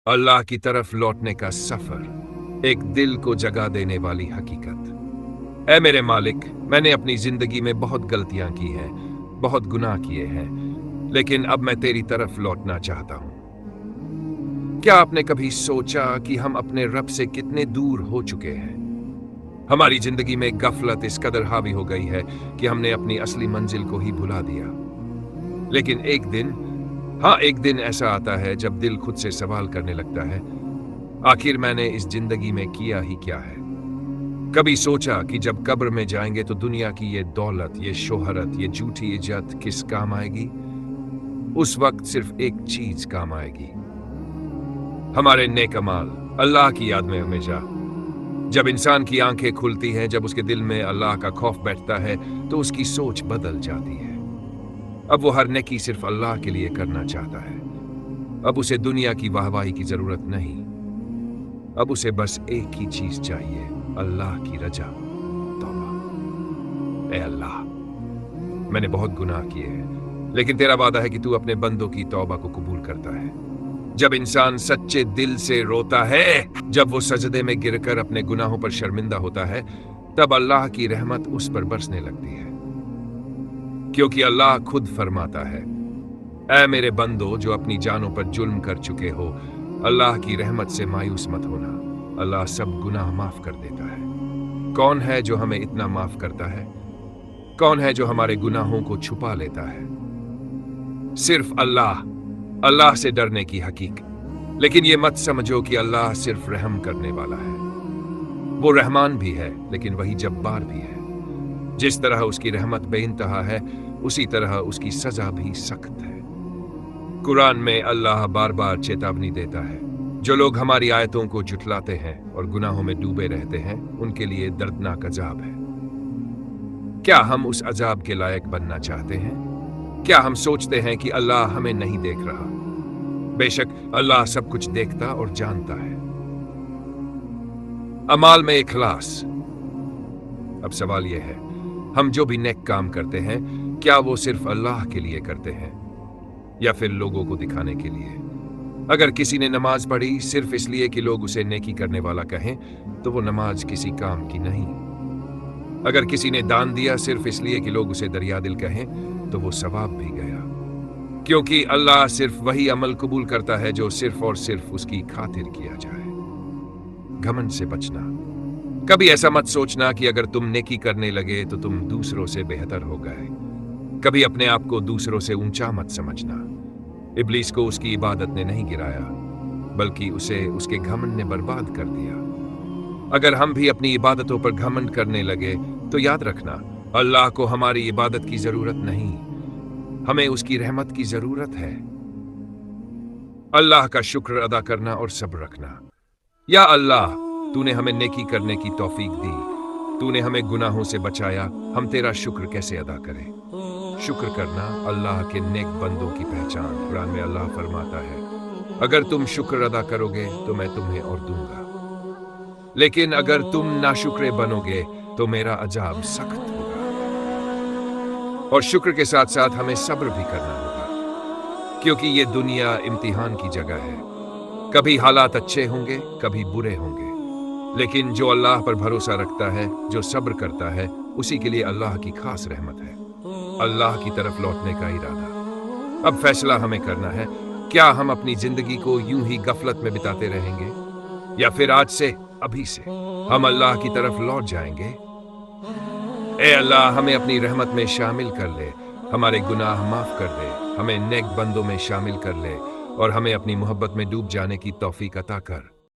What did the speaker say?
अल्लाह की तरफ लौटने का सफर, एक दिल को जगा देने वाली हकीकत। ऐ मेरे मालिक, मैंने अपनी जिंदगी में बहुत गलतियां की हैं, बहुत गुनाह किए हैं, लेकिन अब मैं तेरी तरफ लौटना चाहता हूं। क्या आपने कभी सोचा कि हम अपने रब से कितने दूर हो चुके हैं? हमारी जिंदगी में गफलत इस कदर हावी हो गई है कि हमने अपनी असली मंजिल को ही भुला दिया। लेकिन एक दिन ऐसा आता है जब दिल खुद से सवाल करने लगता है, आखिर मैंने इस जिंदगी में किया ही क्या है? कभी सोचा कि जब कब्र में जाएंगे तो दुनिया की ये दौलत, ये शोहरत, ये झूठी इज्जत किस काम आएगी? उस वक्त सिर्फ एक चीज काम आएगी, हमारे नेक अमाल, अल्लाह की याद में हमेशा। जब इंसान की आंखें खुलती हैं, जब उसके दिल में अल्लाह का खौफ बैठता है, तो उसकी सोच बदल जाती है। अब वो हर नेकी सिर्फ अल्लाह के लिए करना चाहता है। अब उसे दुनिया की वाहवाही की जरूरत नहीं। अब उसे बस एक ही चीज चाहिए, अल्लाह की रजा, तौबा। ए अल्लाह, मैंने बहुत गुनाह किए हैं, लेकिन तेरा वादा है कि तू अपने बंदों की तौबा को कबूल करता है। जब इंसान सच्चे दिल से रोता है, जब वो सजदे में गिरकर अपने गुनाहों पर शर्मिंदा होता है, तब अल्लाह की रहमत उस पर बरसने लगती है। क्योंकि अल्लाह खुद फरमाता है, ऐ मेरे बंदो जो अपनी जानों पर जुल्म कर चुके हो, अल्लाह की रहमत से मायूस मत होना, अल्लाह सब गुनाह माफ कर देता है। कौन है जो हमें इतना माफ करता है? कौन है जो हमारे गुनाहों को छुपा लेता है? सिर्फ अल्लाह। अल्लाह से डरने की हकीकत। लेकिन ये मत समझो कि अल्लाह सिर्फ रहम करने वाला है। वो रहमान भी है, लेकिन वही जब्बार भी है। जिस तरह उसकी रहमत बेइंतहा है, उसी तरह उसकी सजा भी सख्त है। कुरान में अल्लाह बार बार चेतावनी देता है, जो लोग हमारी आयतों को झुठलाते हैं और गुनाहों में डूबे रहते हैं, उनके लिए दर्दनाक अजाब है। क्या हम उस अजाब के लायक बनना चाहते हैं? क्या हम सोचते हैं कि अल्लाह हमें नहीं देख रहा? बेशक अल्लाह सब कुछ देखता और जानता है। अमाल में इखलास। अब सवाल यह है, हम जो भी नेक काम करते हैं, क्या वो सिर्फ अल्लाह के लिए करते हैं या फिर लोगों को दिखाने के लिए? अगर किसी ने नमाज पढ़ी सिर्फ इसलिए कि लोग उसे नेकी करने वाला कहें, तो वो नमाज किसी काम की नहीं। अगर किसी ने दान दिया सिर्फ इसलिए कि लोग उसे दरियादिल कहें, तो वो सवाब भी गया। क्योंकि अल्लाह सिर्फ वही अमल कबूल करता है जो सिर्फ और सिर्फ उसकी खातिर किया जाए। घमंड से बचना। कभी ऐसा मत सोचना कि अगर तुम नेकी करने लगे तो तुम दूसरों से बेहतर हो गए। कभी अपने आप को दूसरों से ऊंचा मत समझना। इब्लीस को उसकी इबादत ने नहीं गिराया, बल्कि उसे उसके घमंड ने बर्बाद कर दिया। अगर हम भी अपनी इबादतों पर घमंड करने लगे, तो याद रखना, अल्लाह को हमारी इबादत की जरूरत नहीं, हमें उसकी रहमत की जरूरत है। अल्लाह का शुक्र अदा करना और सब्र रखना। या अल्लाह, तूने हमें नेकी करने की तौफीक दी, तूने हमें गुनाहों से बचाया, हम तेरा शुक्र कैसे अदा करें? शुक्र करना अल्लाह के नेक बंदों की पहचान। कुरान में अल्लाह फरमाता है, अगर तुम शुक्र अदा करोगे तो मैं तुम्हें और दूंगा, लेकिन अगर तुम नाशुक्रे बनोगे तो मेरा अजाब सख्त होगा। और शुक्र के साथ साथ हमें सब्र भी करना होगा, क्योंकि ये दुनिया इम्तिहान की जगह है। कभी हालात अच्छे होंगे, कभी बुरे होंगे, लेकिन जो अल्लाह पर भरोसा रखता है, जो सब्र करता है, उसी के लिए अल्लाह की खास रहमत है, अल्लाह की तरफ लौटने का इरादा। अब फैसला हमें करना है, क्या हम अपनी जिंदगी को यूं ही गफलत में बिताते रहेंगे, या फिर आज से, अभी से हम अल्लाह की तरफ लौट जाएंगे? ए अल्लाह, हमें अपनी रहमत में शामिल कर ले, हमारे गुनाह माफ कर दे, हमें नेक बंदों में शामिल कर ले और हमें अपनी मोहब्बत में डूब जाने की तौफीक अता कर।